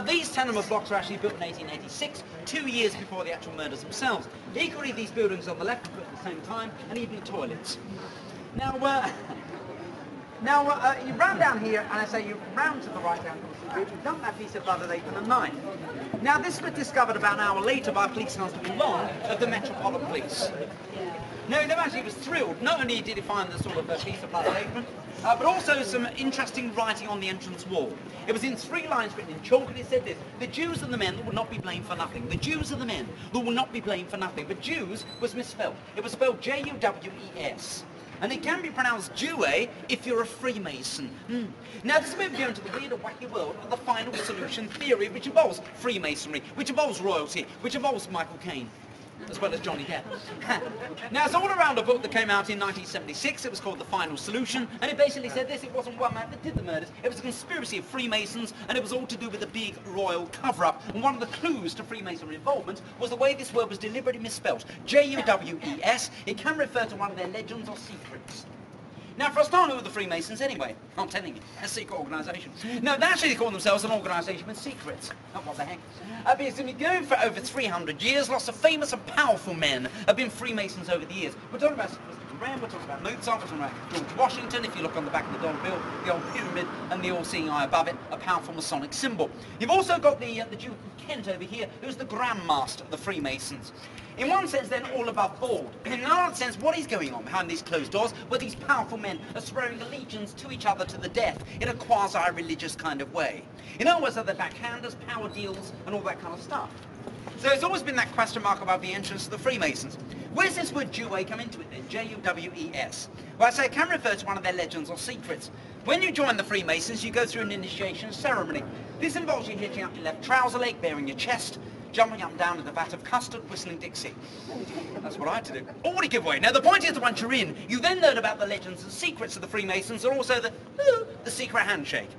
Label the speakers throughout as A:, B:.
A: These tenement blocks were actually built in 1886, 2 years before the actual murders themselves. Equally, these buildings on the left were built at the same time, and even the toilets. Now, you round down here, and I say you round to the right down to the street, you dump that piece of butter, and a knife. Now, this was discovered about an hour later by Police Constable Long of the Metropolitan Police. No, he actually was thrilled. Not only did he find the sort of piece of blood apron, but also some interesting writing on the entrance wall. It was in 3 lines written in chalk, and it said this: the Jews are the men that will not be blamed for nothing. The Jews are the men that will not be blamed for nothing. But Jews was misspelled. It was spelled J-U-W-E-S. And it can be pronounced Jew if you're a Freemason. Now this is where we go into the weird and wacky world of the final solution theory, which involves Freemasonry, which involves royalty, which involves Michael Caine, as well as Johnny Depp. Now it's all around a book that came out in 1976. It was called The Final Solution, and it basically said this: it wasn't one man that did the murders, it was a conspiracy of Freemasons, and it was all to do with the big royal cover-up. And one of the clues to Freemason involvement was the way this word was deliberately misspelled. J-U-W-E-S. It can refer to one of their legends or secrets. Now, for a start, who are the Freemasons anyway? I'm telling you, a secret organisation. No, they actually call themselves an organisation with secrets. Oh, what the heck? Because they've been going for over 300 years. Lots of famous and powerful men have been Freemasons over the years. We're talking about Christopher Wren, we're talking about Mozart, we're talking about George Washington. If you look on the back of the dollar bill, the old pyramid and the all-seeing eye above it, a powerful Masonic symbol. You've also got the Duke of Kent over here, who's the Grand Master of the Freemasons. In one sense, then, all above board. In another sense, what is going on behind these closed doors, where these powerful men are swearing allegiance to each other to the death in a quasi-religious kind of way? In other words, are they backhanders, power deals, and all that kind of stuff? So there's always been that question mark about the entrance to the Freemasons. Where's this word Jew come into it then? J-U-W-E-S. Well, I say it can refer to one of their legends or secrets. When you join the Freemasons, you go through an initiation ceremony. This involves you hitching up your left trouser leg, baring your chest, jumping up and down in the vat of custard, whistling Dixie. That's what I had to do. Already giveaway. Now, the point is that once you're in, you then learn about the legends and secrets of the Freemasons, and also the secret handshake.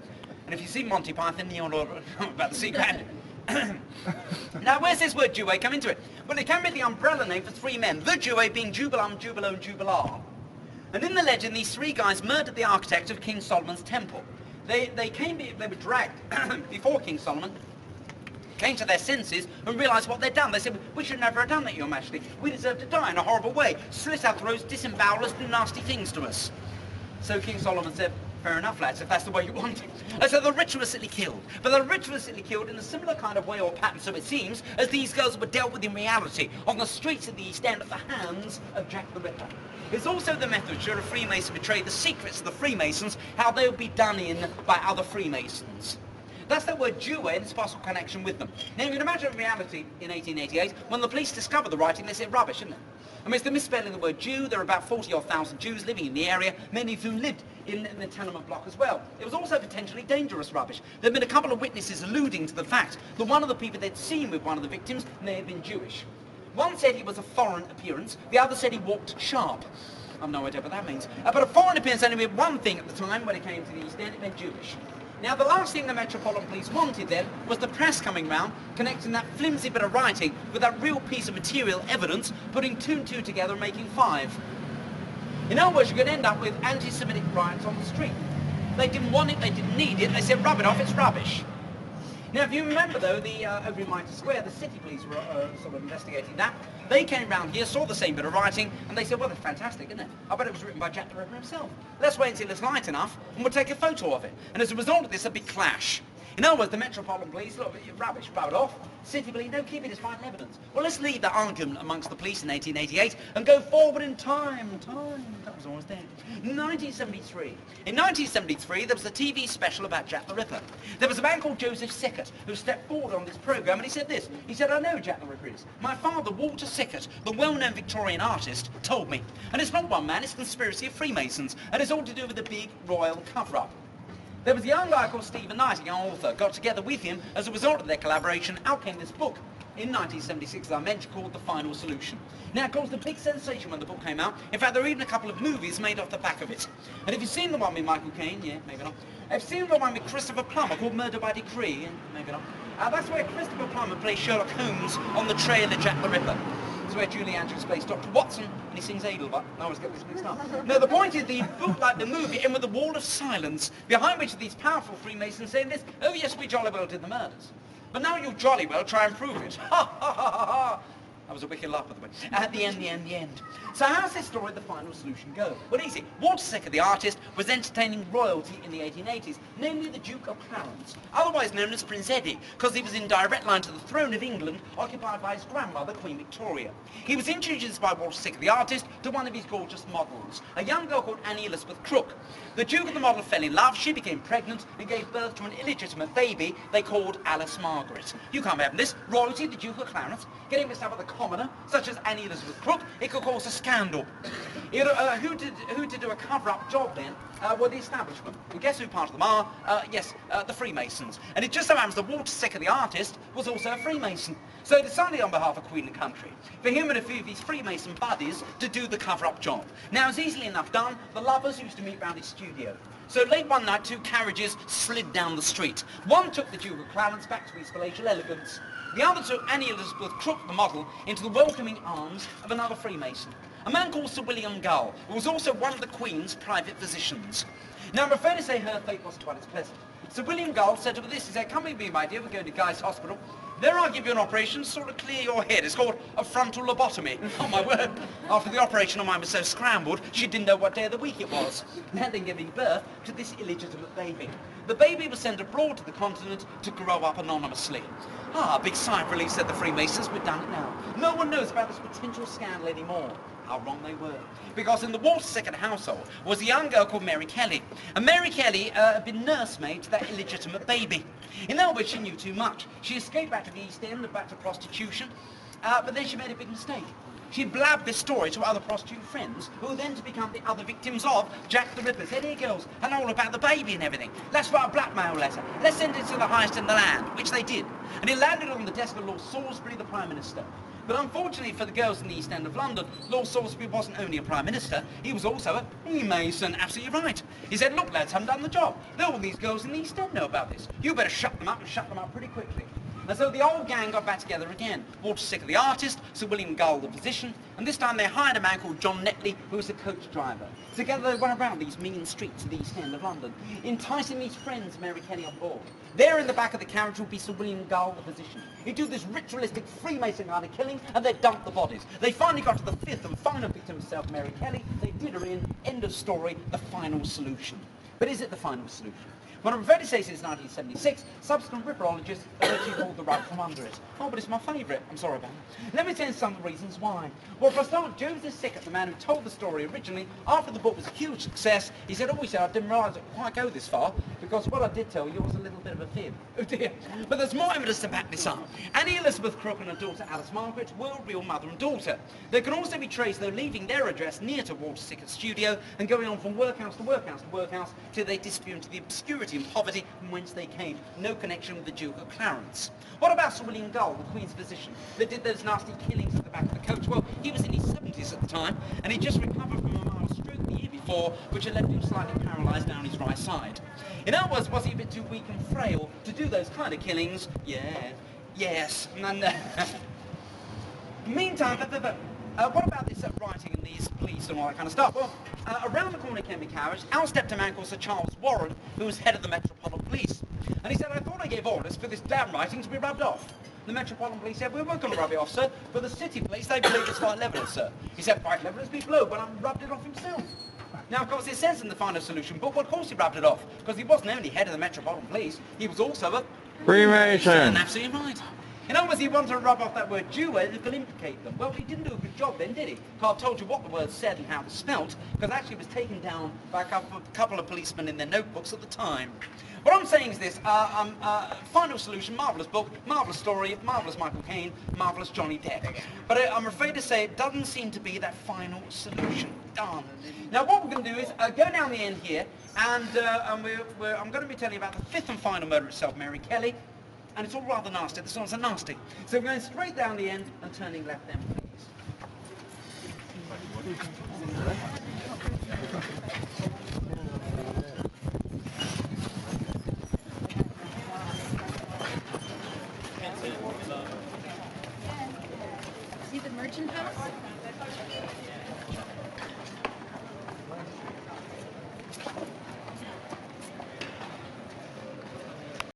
A: And if you've seen Monty Python, you'll know about the secret handshake. Now, where's this word Jew come into it? Well, it can be the umbrella name for 3 men, the Jew being Jubilum, Jubilo, and Jubilar. And in the legend, these 3 guys murdered the architect of King Solomon's temple. They were dragged before King Solomon, came to their senses and realised what they'd done. They said, we should never have done that, Your Majesty. We deserve to die in a horrible way. Slit our throats, disembowel us, do nasty things to us. So King Solomon said, fair enough, lads, if that's the way you want it. And so the ritualistically killed. But the ritualistically killed in a similar kind of way or pattern, so it seems, as these girls were dealt with in reality on the streets of the East End at the hands of Jack the Ripper. It's also the method should a Freemason betray the secrets of the Freemasons, how they would be done in by other Freemasons. That's that word Jew and its possible connection with them. Now you can imagine in reality in 1888, when the police discovered the writing, they said rubbish, isn't it? I mean, it's the misspelling of the word Jew. There are about 40,000 Jews living in the area, many of whom lived in the tenement block as well. It was also potentially dangerous rubbish. There had been a couple of witnesses alluding to the fact that one of the people they'd seen with one of the victims may have been Jewish. One said he was a foreign appearance, the other said he walked sharp. I've no idea what that means. But a foreign appearance only meant one thing at the time when it came to the East End, it meant Jewish. Now, the last thing the Metropolitan Police wanted then was the press coming round, connecting that flimsy bit of writing with that real piece of material evidence, putting 2 and 2 together and making 5. In other words, you could end up with anti-Semitic riots on the street. They didn't want it, they didn't need it, they said rub it off, it's rubbish. Now, if you remember, though, over in Mitre Square, the city police were sort of investigating that. They came round here, saw the same bit of writing, and they said, well, that's fantastic, isn't it? I bet it was written by Jack the Ripper himself. Let's wait until it's light enough, and we'll take a photo of it. And as a result of this, a big clash. In other words, the Metropolitan Police, look, rubbish, rub it off. City police, no, keep it as vital evidence. Well, let's leave that argument amongst the police in 1888 and go forward in time. That was almost there. 1973. In 1973, there was a TV special about Jack the Ripper. There was a man called Joseph Sickert who stepped forward on this programme, and he said this. He said, I know who Jack the Ripper is. My father, Walter Sickert, the well-known Victorian artist, told me. And it's not one man, it's a conspiracy of Freemasons, and it's all to do with the big royal cover-up. There was a young guy called Stephen Knight, a young author, got together with him. As a result of their collaboration, out came this book in 1976, as I mentioned, called The Final Solution. Now, it caused a big sensation when the book came out. In fact, there are even a couple of movies made off the back of it. And if you've seen the one with Michael Caine, yeah, maybe not. I've seen the one with Christopher Plummer called Murder by Decree, yeah, maybe not. That's where Christopher Plummer plays Sherlock Holmes on the trail of Jack the Ripper. is where Julie Andrews plays Dr. Watson, and he sings Adelbert. I always get this mixed up. No, the point is that he booked like the movie in with the wall of silence, behind which are these powerful Freemasons saying this, oh yes, we jolly well did the murders. But now you jolly well try and prove it. Ha ha ha ha ha. That was a wicked laugh, by the way. At the end. So how's this story, The Final Solution, go? Well, easy. Walter Sickert, the artist, was entertaining royalty in the 1880s, namely the Duke of Clarence, otherwise known as Prince Eddie, because he was in direct line to the throne of England, occupied by his grandmother, Queen Victoria. He was introduced by Walter Sickert, the artist, to one of his gorgeous models, a young girl called Annie Elizabeth Crooke. The Duke and the model fell in love, she became pregnant, and gave birth to an illegitimate baby they called Alice Margaret. You can't be having this. Royalty, the Duke of Clarence, getting mixed up with a commoner, such as Annie Elizabeth Crooke, it could cause a scandal. Who did do a cover-up job then were the establishment. And guess who part of them are? Yes, the Freemasons. And it just so happens that Walter Sickert, the artist, was also a Freemason. So he decided on behalf of Queen and Country for him and a few of his Freemason buddies to do the cover-up job. Now, it's easily enough done. The lovers used to meet round his studio. So late one night, two carriages slid down the street. One took the Duke of Clarence back to his palatial elegance. The other took Annie Elizabeth Crooke, the model, into the welcoming arms of another Freemason, a man called Sir William Gull, who was also one of the Queen's private physicians. Now, I'm afraid to say her fate wasn't quite as pleasant. Sir William Gull said to her this, he said, come with me, my dear, we're going to Guy's Hospital. There I'll give you an operation to sort of clear your head. It's called a frontal lobotomy. Oh, my word. After the operation, her mind was so scrambled, she didn't know what day of the week it was. And then giving birth to this illegitimate baby. The baby was sent abroad to the continent to grow up anonymously. Ah, big sigh of relief, said the Freemasons. We've done it now. No one knows about this potential scandal anymore. How wrong they were. Because in the Walter Sickert household was a young girl called Mary Kelly. And Mary Kelly had been nursemaid to that illegitimate baby. In other words, she knew too much. She escaped back to the East End and back to prostitution. But then she made a big mistake. She blabbed this story to other prostitute friends, who were then to become the other victims of Jack the Ripper. Said, here girls, I know all about the baby and everything. Let's write a blackmail letter. Let's send it to the highest in the land, which they did. And it landed on the desk of Lord Salisbury, the Prime Minister. But unfortunately for the girls in the East End of London, Lord Salisbury wasn't only a Prime Minister, he was also a Freemason. Absolutely right. He said, look lads, haven't done the job. All these girls in the East End know about this. You better shut them up and shut them up pretty quickly. And so the old gang got back together again. Walter Sickert, the artist, Sir William Gull, the physician, and this time they hired a man called John Netley, who was a coach driver. Together they went around these mean streets of the East End of London, enticing these friends, Mary Kelly, on board. There in the back of the carriage would be Sir William Gull, the physician. He'd do this ritualistic Freemason kind of killing, and they'd dump the bodies. They finally got to the fifth and final victim herself, Mary Kelly. They did her in. End of story. The final solution. But is it the final solution? Well, I'm afraid to say since 1976, subsequent ripperologists have actually pulled the rug from under it. Oh, but it's my favourite. I'm sorry about it. Let me tell you some of the reasons why. Well, for a start, Joseph Sickert, the man who told the story originally, after the book was a huge success, he said, oh, he said, I didn't realise it would quite go this far, because what I did tell you was a little bit of a fib. Oh, dear. But there's more evidence to back this up. Annie Elizabeth Crooke and her daughter Alice Margaret were real mother and daughter. They can also be traced, though, leaving their address near to Walter Sickert's studio and going on from workhouse to workhouse to workhouse till they disappear into the obscurity and poverty from whence they came. No connection with the Duke of Clarence. What about Sir William Gull, the Queen's physician, that did those nasty killings at the back of the coach? Well, he was in his 70s at the time, and he just recovered from a mild stroke the year before, which had left him slightly paralysed down his right side. In other words, was he a bit too weak and frail to do those kind of killings? Yeah. Yes. Meantime, what about this writing and these police and all that kind of stuff? Well, around the corner of Kenby Carriage, out stepped a man called Sir Charles Warren, who was head of the Metropolitan Police. And he said, I thought I gave orders for this damn writing to be rubbed off. The Metropolitan Police said, we weren't going to rub it off, sir, but the City Police, they believe it's White Levelers, sir. He said, White Levelers be blue, but I rubbed it off himself. Now, of course, it says in the Final Solution book, well, of course he rubbed it off, because he wasn't only head of the Metropolitan Police, he was also a
B: Freemason.
A: Absolutely right. In other words, he wanted to rub off that word Jew where it could implicate them. Well, he didn't do a good job then, did he? Carl told you what the word said and how it was spelt, because actually it was taken down by a couple of policemen in their notebooks at the time. What I'm saying is this, Final Solution, marvellous book, marvellous story, marvellous Michael Caine, marvellous Johnny Depp. But I'm afraid to say it doesn't seem to be that final solution. Darn. Now what we're going to do is go down the end here, and I'm going to be telling you about the fifth and final murder itself, Mary Kelly. And it's all rather nasty. This one's a nasty. So we're going straight down the end and turning left then, please.
C: See the merch
B: Mansion House.